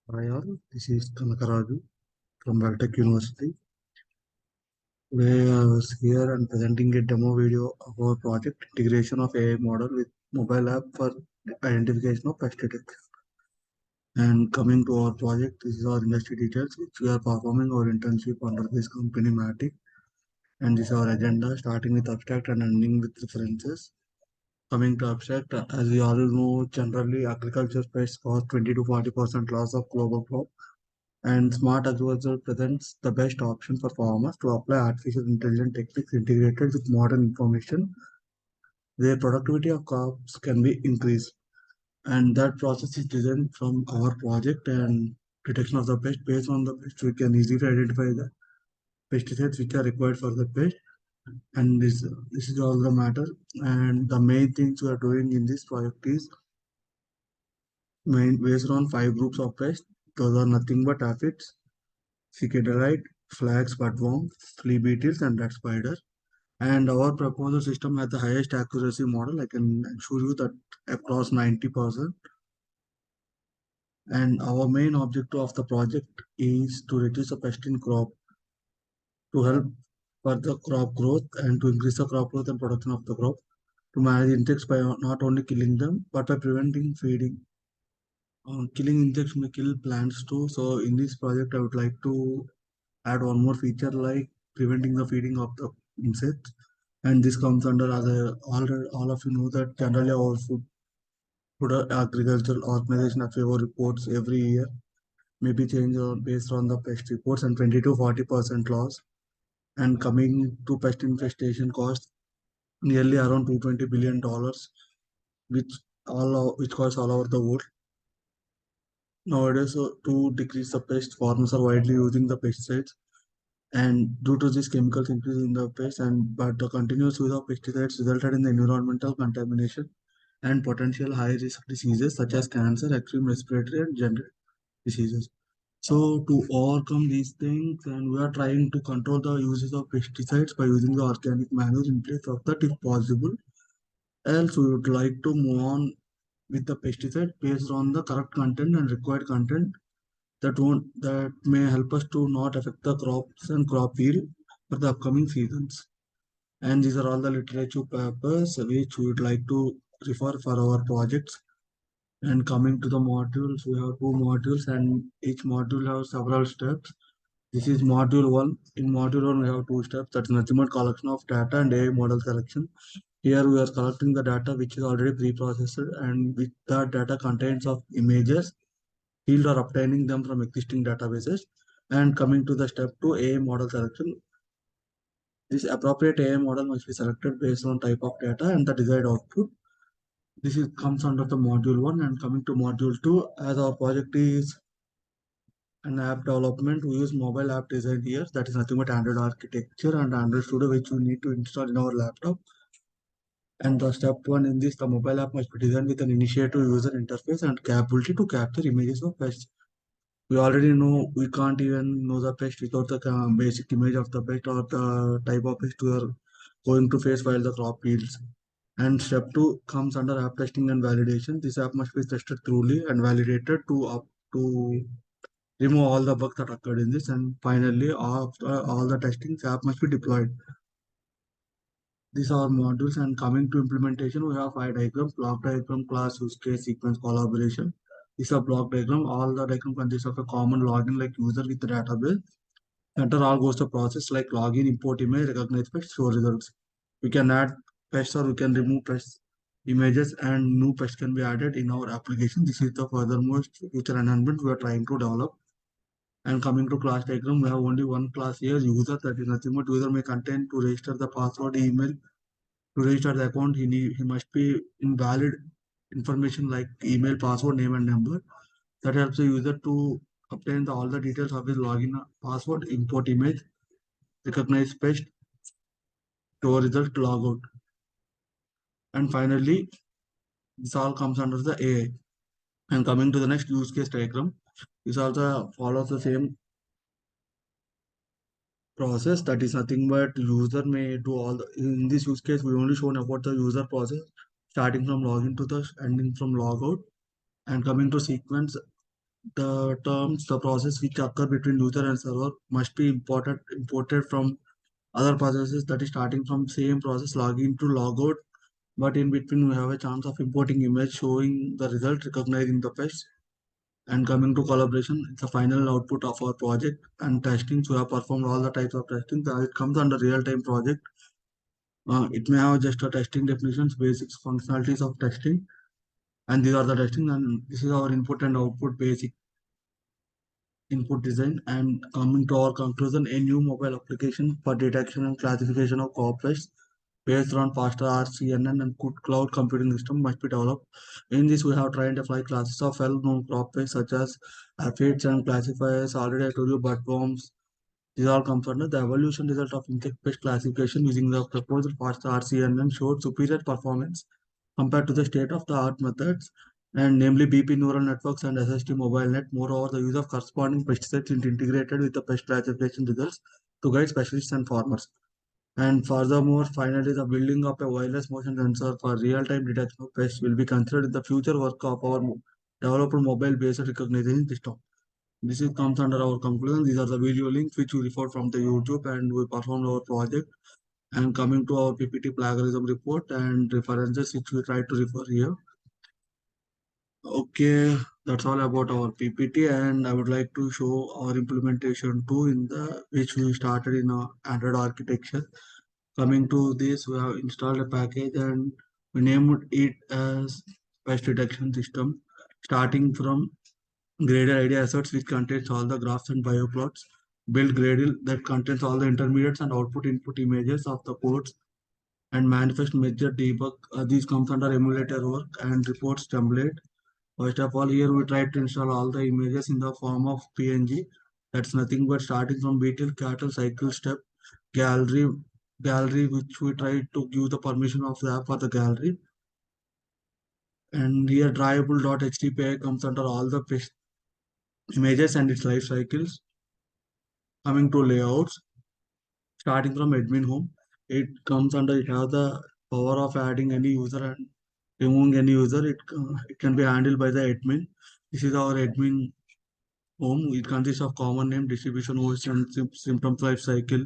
Hi all, this is Kanakaraju from Valtech University. Today I was here and presenting a demo video of our project integration of AI model with mobile app for identification of pest detection. And coming to our project, this is our industry details which we are performing our internship under this company Matic. And this is our agenda starting with abstract and ending with references. Coming to abstract, as we all know, generally agriculture pests cause 20 to 40% loss of global crop, and smart agriculture presents the best option for farmers to apply artificial intelligence techniques integrated with modern information. Their productivity of crops can be increased, and that process is designed from our project and detection of the pest. Based on the pest, we can easily identify the pesticides which are required for the pest, and this is all the matter. And the main things we are doing in this project is based on five groups of pests. Those are nothing but aphids, cicadalite, flax, butworm, flea beetles, and rat spider. And our proposal system has the highest accuracy model. I can assure you that across 90%. And our main objective of the project is to reduce the pest in crop, to help further crop growth and to increase the crop growth and production of the crop, to manage insects by not only killing them but by preventing feeding. Killing insects may kill plants too. So in this project, I would like to add one more feature like preventing the feeding of the insects. And this comes under as a all of you know that generally our food agricultural organization of favor reports every year may be changed based on the pest reports and 20 to 40% loss. And coming to pest infestation cost nearly around $220 billion, which which costs all over the world. Nowadays, to decrease the pest, farmers are widely using the pesticides, and due to this chemicals increase in the pest and but the continuous use of pesticides resulted in the environmental contamination and potential high risk diseases such as cancer, extreme respiratory and general diseases. So to overcome these things, and we are trying to control the uses of pesticides by using the organic manure in place of that if possible. Else we would like to move on with the pesticide based on the correct content and required content that may help us to not affect the crops and crop yield for the upcoming seasons. And these are all the literature papers which we would like to refer for our projects. And coming to the modules, we have two modules, and each module has several steps. This is module one. In module one, we have two steps. That's nothing but collection of data and AI model selection. Here we are collecting the data which is already pre-processed, and with that data contains of images, field or obtaining them from existing databases. And coming to the step two, AI model selection. This appropriate AI model must be selected based on type of data and the desired output. Comes under the module one. And coming to module two, as our project is an app development, we use mobile app design here. That is nothing but Android architecture and Android Studio, which we need to install in our laptop. And the step one in this, the mobile app must be designed with an initiative user interface and capability to capture images of pests. We already know we can't even know the pest without the basic image of the pest or the type of pest we are going to face while the crop yields. And step two comes under app testing and validation. This app must be tested thoroughly and validated to remove all the bugs that occurred in this. And finally, after all the testing, the app must be deployed. These are modules, and coming to implementation, we have five diagrams: block diagram, class, use case, sequence, collaboration. These are block diagram. All the diagram consists of a common login like user with the database. Enter all goes the process like login, import image, recognize pest, show results. We can add pests or we can remove pests images, and new pests can be added in our application. This is the furthermost future enhancement we are trying to develop. And coming to class diagram, we have only one class here, user. That is nothing but user may contain to register the password, email. To register the account, he must be invalid information like email, password, name, and number. That helps the user to obtain all the details of his login password, import image, recognize pest, show result, log out. And finally, this all comes under the AI. And coming to the next use case diagram, this also follows the same process. That is nothing but user may do all the, in this use case we only shown about the user process starting from login to the ending from logout. And coming to sequence, The terms, the process which occur between user and server must be imported from other processes, that is starting from same process login to logout, but in between we have a chance of importing image showing the result recognizing the pest. And coming to collaboration, it's the final output of our project and testing. So we have performed all the types of testing. It comes under real-time project. It may have just a testing definitions, basics, functionalities of testing, and these are the testing. And this is our input and output basic input design. And coming to our conclusion, a new mobile application for detection and classification of crop pests based on faster RCNN and good cloud computing system must be developed. In this, we have trained to fly classes of well-known crop pests such as aphids and classifiers. Already I told you butworms. These all comes under the evolution result of insect pest classification using the proposed faster RCNN showed superior performance compared to the state-of-the-art methods, and namely BP neural networks and SST mobile net. Moreover, the use of corresponding pesticides is integrated with the pest classification results to guide specialists and farmers. And furthermore, finally, the building of a wireless motion sensor for real-time detection of pests will be considered in the future work of our developed mobile-based recognition system. This is comes under our conclusion. These are the video links which we refer from the YouTube, and we performed our project. And coming to our PPT plagiarism report and references which we try to refer here. Okay, that's all about our PPT, and I would like to show our implementation too in the which we started in our Android architecture. Coming to this, we have installed a package and we named it as pest detection system, starting from Gradle ID assets which contains all the graphs and bioplots. Build Gradle that contains all the intermediates and output input images of the codes, and manifest measure debug. These comes under emulator work and reports template. First of all, here we try to install all the images in the form of PNG. That's nothing but starting from beetle, cattle, cycle step, gallery, gallery, which we try to give the permission of the app for the gallery. And here drawable.html comes under all the images and its life cycles. Coming to layouts, starting from admin home, it comes under it has the power of adding any user and removing any user. It can be handled by the admin. This is our admin home. It consists of common name, distribution, host, and symptoms life cycle,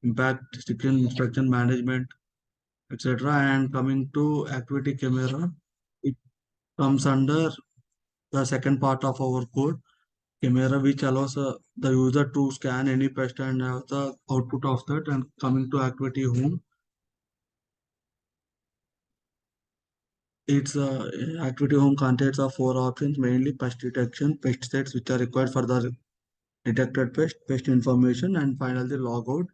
impact, restriction, instruction management, etc. And coming to activity camera, it comes under the second part of our code, camera, which allows the user to scan any pest and have the output of that. And coming to activity home, its activity home contains of four options, mainly pest detection, pesticides which are required for the detected pest information, and finally logout.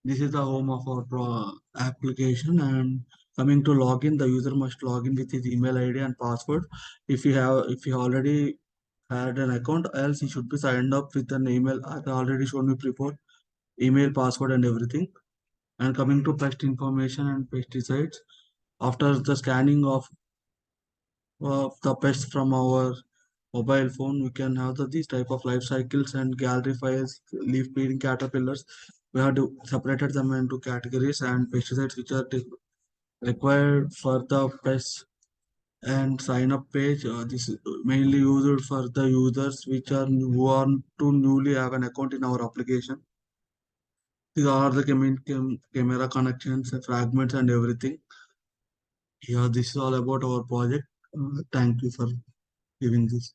This is the home of our application. And coming to login, the user must log in with his email ID and password. If you already had an account, else he should be signed up with an email. I've already shown you before, email, password, and everything. And coming to pest information and pesticides, after the scanning of the pests from our mobile phone, we can have these type of life cycles and gallery files, leaf peeling caterpillars. We have to separated them into categories and pesticides which are required for the pests, and sign up page. This is mainly used for the users which are who want to newly have an account in our application. These are the camera connections, fragments, and everything. Yeah, this is all about our project. Thank you for giving this.